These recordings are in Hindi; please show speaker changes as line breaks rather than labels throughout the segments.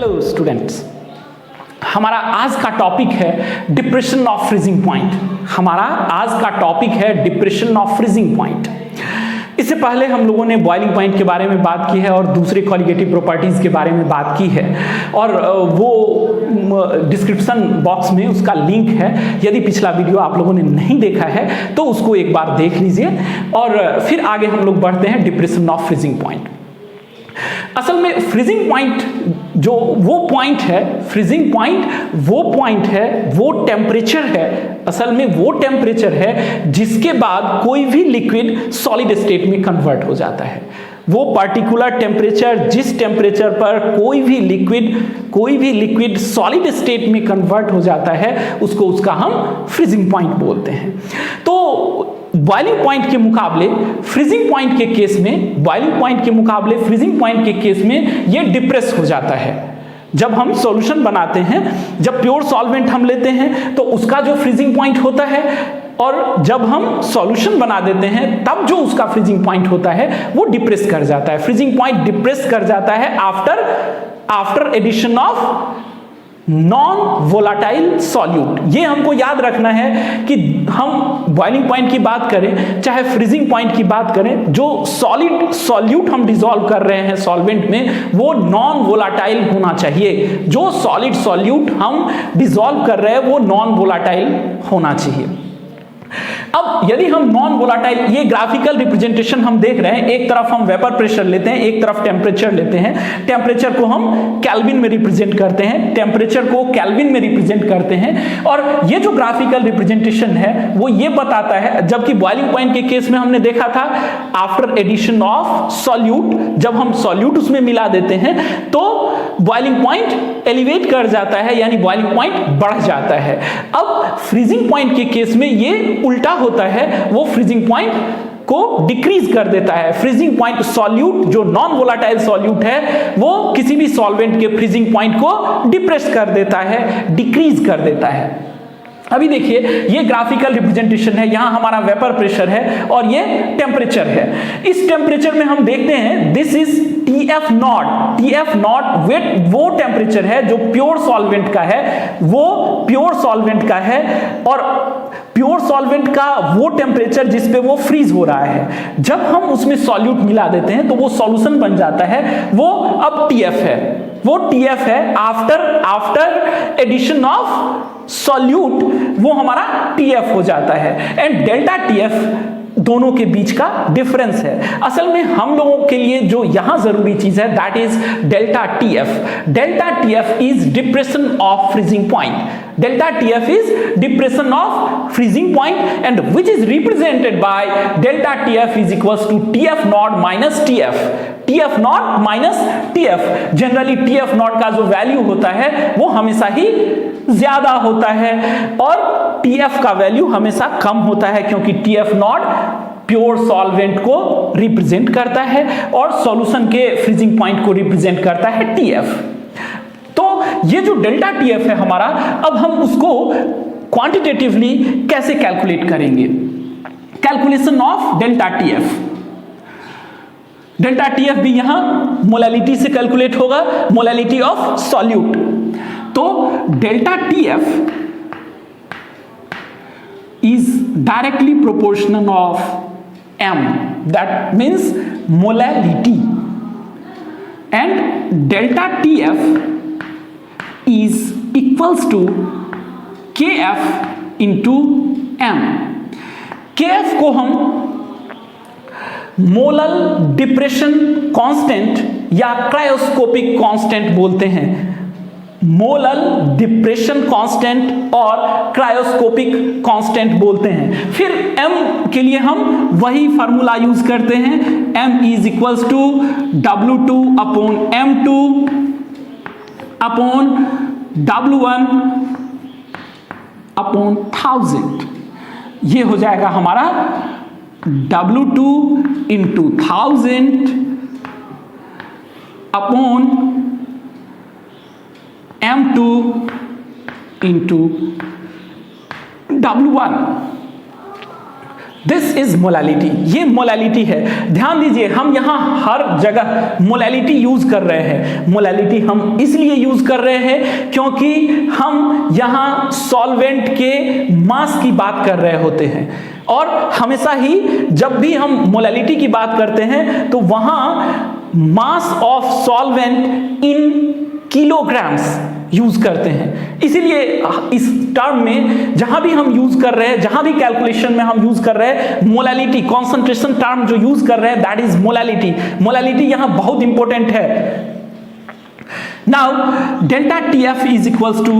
हेलो स्टूडेंट्स, हमारा आज का टॉपिक है डिप्रेशन ऑफ फ्रीजिंग पॉइंट। हमारा आज का टॉपिक है डिप्रेशन ऑफ फ्रीजिंग पॉइंट। इससे पहले हम लोगों ने बॉइलिंग पॉइंट के बारे में बात की है और दूसरे कॉलिगेटिव प्रॉपर्टीज के बारे में बात की है, और वो डिस्क्रिप्शन बॉक्स में उसका लिंक है। यदि पिछला वीडियो आप लोगों ने नहीं देखा है तो उसको एक बार देख लीजिए, और फिर आगे हम लोग बढ़ते हैं डिप्रेशन ऑफ फ्रीजिंग पॉइंट। असल में फ्रीजिंग पॉइंट जो वो पॉइंट है, फ्रीजिंग पॉइंट वो पॉइंट है, वो टेम्परेचर है, असल में वो टेम्परेचर है जिसके बाद कोई भी लिक्विड सॉलिड स्टेट में कन्वर्ट हो जाता है। वो पार्टिकुलर टेम्परेचर, जिस टेम्परेचर पर कोई भी लिक्विड सॉलिड स्टेट में कन्वर्ट हो जाता है, उसका हम फ्रीजिंग पॉइंट बोलते हैं। तो बॉइलिंग पॉइंट के मुकाबले फ्रीजिंग पॉइंट के केस में, बॉइलिंग पॉइंट के मुकाबले फ्रीजिंग पॉइंट के केस में ये डिप्रेस हो जाता है। जब हम सॉल्यूशन बनाते हैं, जब प्योर सॉल्वेंट हम लेते हैं तो उसका जो फ्रीजिंग पॉइंट होता है, और जब हम सॉल्यूशन बना देते हैं तब जो उसका फ्रीजिंग पॉइंट होता है वो डिप्रेस कर जाता है। फ्रीजिंग पॉइंट डिप्रेस कर जाता है after addition of non volatile solute. ये हमको याद रखना है कि हम बॉइलिंग पॉइंट की बात करें चाहे फ्रीजिंग पॉइंट की बात करें, जो सॉलिड सॉल्यूट हम डिसॉल्व कर रहे हैं सॉल्वेंट में वो नॉन वोलाटाइल होना चाहिए। जो सॉलिड सॉल्यूट हम डिसॉल्व कर रहे हैं वो नॉन वोलाटाइल होना चाहिए। अब यदि हम नॉन वोलाटाइल, ये ग्राफिकल रिप्रेजेंटेशन हम देख रहे हैं, एक तरफ हम वेपर प्रेशर लेते हैं, एक तरफ टेम्परेचर लेते हैं। टेम्परेचर को हम केल्विन में रिप्रेजेंट करते हैं, टेम्परेचर को केल्विन में रिप्रेजेंट करते हैं, और ये जो ग्राफिकल रिप्रेजेंटेशन है वो ये बताता है, जबकि बॉइलिंग पॉइंट के केस में हमने देखा था आफ्टर एडिशन ऑफ सॉल्यूट, जब हम सॉल्यूट उसमें मिला देते हैं तो बॉइलिंग पॉइंट एलिवेट कर जाता है, यानी बॉइलिंग पॉइंट बढ़ जाता है। अब फ्रीजिंग पॉइंट के केस में ये उल्टा होता है, वो फ्रीजिंग पॉइंट को डिक्रीज कर देता है। फ्रीजिंग पॉइंट सॉल्यूट, जो नॉन वोलाटाइल सॉल्यूट है, वो किसी भी सॉल्वेंट के फ्रीजिंग पॉइंट को डिप्रेस कर देता है, डिक्रीज कर देता है। अभी देखिए ये ग्राफिकल रिप्रेजेंटेशन है, यहां हमारा वेपर प्रेशर है और ये टेम्परेचर है। इस टेम्परेचर में हम देखते हैं this is TF not. TF not वो टेम्परेचर है जो प्योर सॉल्वेंट का है, वो प्योर सॉल्वेंट का है, और प्योर सॉल्वेंट का वो टेम्परेचर जिस पे वो फ्रीज हो रहा है। जब हम उसमें सॉल्यूट मिला देते हैं तो वो सॉल्यूशन बन जाता है, वो अब TF है, वो TF है आफ्टर एडिशन ऑफ सॉल्यूट, वो हमारा TF हो जाता है। एंड डेल्टा TF दोनों के बीच का डिफरेंस है। असल में हम लोगों के लिए जो यहां जरूरी चीज है that is delta TF। Delta TF is depression of freezing point. Delta TF is depression of freezing point and which is represented by delta TF is equals to TF naught minus TF। TF naught minus TF। Generally TF naught का जो वैल्यू होता है वो हमेशा ही ज्यादा होता है और TF का वैल्यू हमेशा कम होता है, क्योंकि TF naught प्योर सॉल्वेंट को रिप्रेजेंट करता है और सॉल्यूशन के फ्रीजिंग पॉइंट को रिप्रेजेंट करता है TF। तो ये जो डेल्टा TF है हमारा, अब हम उसको क्वांटिटेटिवली कैसे कैलकुलेट करेंगे। Calculation of delta TF। Delta TF भी यहां मोलैलिटी से कैलकुलेट होगा, मोलैलिटी ऑफ सॉल्यूट। तो delta TF is directly proportional of M, that means molality, and delta TF is equals to KF into M। KF को हम मोलल डिप्रेशन कांस्टेंट या क्रायोस्कोपिक कांस्टेंट बोलते हैं। मोलल डिप्रेशन कांस्टेंट और क्रायोस्कोपिक कांस्टेंट बोलते हैं। फिर M के लिए हम वही फार्मूला यूज करते हैं, M is equals to W2 upon M2 upon W1 upon 1000। ये हो जाएगा हमारा W2 into 1000 upon M2 into W1। This is molality, ये मोलैलिटी है। ध्यान दीजिए, हम यहाँ हर जगह मोलैलिटी यूज कर रहे हैं। मोलैलिटी हम इसलिए यूज कर रहे हैं क्योंकि हम यहाँ सॉल्वेंट के मास की बात कर रहे होते हैं, और हमेशा ही जब भी हम मोलैलिटी की बात करते हैं तो वहाँ मास of solvent in kilograms use करते हैं। इसीलिए इस टर्म में जहां भी हम यूज कर रहे हैं, जहां भी कैलकुलेशन में हम यूज कर रहे हैं, मोलैलिटी कॉन्सेंट्रेशन टर्म जो यूज कर रहे हैं, दैट इज मोलैलिटी। मोलैलिटी यहां बहुत इंपॉर्टेंट है। Now delta TF is equals to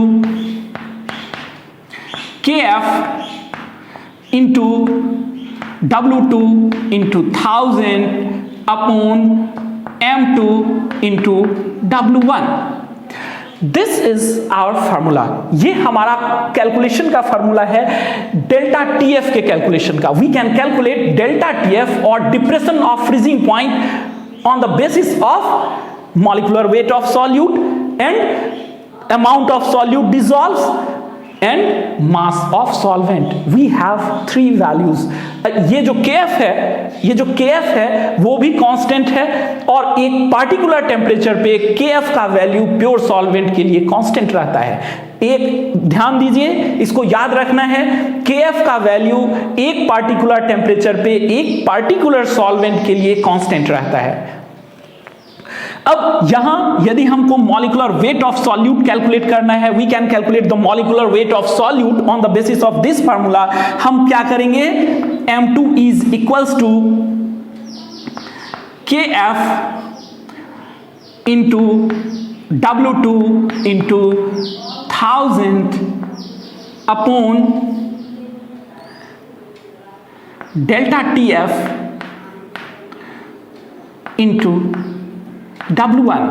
KF into W2 into 1000 upon M2 into W1। This is our formula, ये हमारा कैलकुलेशन का फार्मूला है डेल्टा TF के कैलकुलेशन का। We can calculate delta TF और depression of freezing point on the basis of molecular weight of solute and amount of solute dissolves and mass of solvent. We have 3 values. ये जो KF है वो भी कांस्टेंट है, और एक पार्टिकुलर टेम्परेचर पे KF का वैल्यू प्योर सॉल्वेंट के लिए कांस्टेंट रहता है। एक ध्यान दीजिए, इसको याद रखना है, KF का वैल्यू एक पार्टिकुलर टेम्परेचर पे एक पार्टिकुलर सॉल्वेंट के लिए कांस्टेंट रहता है। अब यहां यदि हमको molecular weight of solute calculate करना है, we can calculate the molecular weight of solute on the basis of this formula. हम क्या करेंगे, M2 is equals to KF into W2 into 1000 upon delta TF into W1.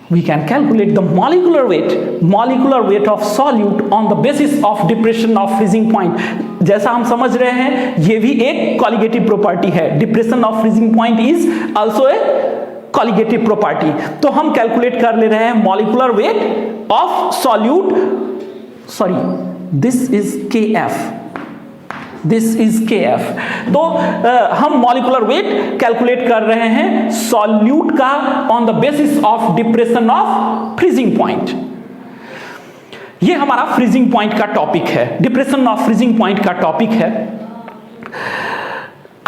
We can calculate the molecular weight of solute on the basis of depression of freezing point. जैसा हम समझ रहे हैं, ये भी एक कॉलिगेटिव प्रॉपर्टी है। Depression of freezing point is also a colligative property. तो हम कैलकुलेट कर ले रहे हैं molecular weight of solute, sorry this is KF, this is KF। तो हम मॉलिक्यूलर वेट कैलकुलेट कर रहे हैं सॉल्यूट का on the basis of depression of freezing point. ये हमारा फ्रीजिंग पॉइंट का टॉपिक है, डिप्रेशन ऑफ फ्रीजिंग पॉइंट का टॉपिक है।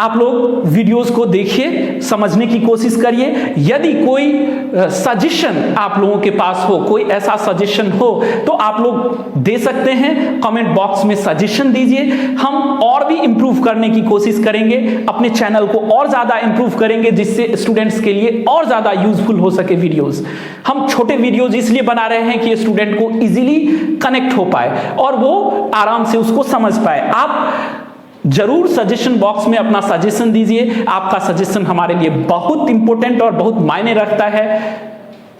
आप लोग वीडियोस को देखिए, समझने की कोशिश करिए। यदि कोई सजेशन आप लोगों के पास हो, कोई ऐसा सजेशन हो, तो आप लोग दे सकते हैं, कमेंट बॉक्स में सजेशन दीजिए। हम और भी इंप्रूव करने की कोशिश करेंगे, अपने चैनल को और ज़्यादा इंप्रूव करेंगे, जिससे स्टूडेंट्स के लिए और ज़्यादा यूजफुल हो सके वीडियोज़। हम छोटे वीडियोज़ इसलिए बना रहे हैं कि स्टूडेंट को ईजिली कनेक्ट हो पाए और वो आराम से उसको समझ पाए। आप जरूर सजेशन बॉक्स में अपना सजेशन दीजिए। आपका सजेशन हमारे लिए बहुत इंपॉर्टेंट और बहुत मायने रखता है।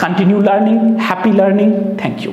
Continue learning, happy learning. Thank you.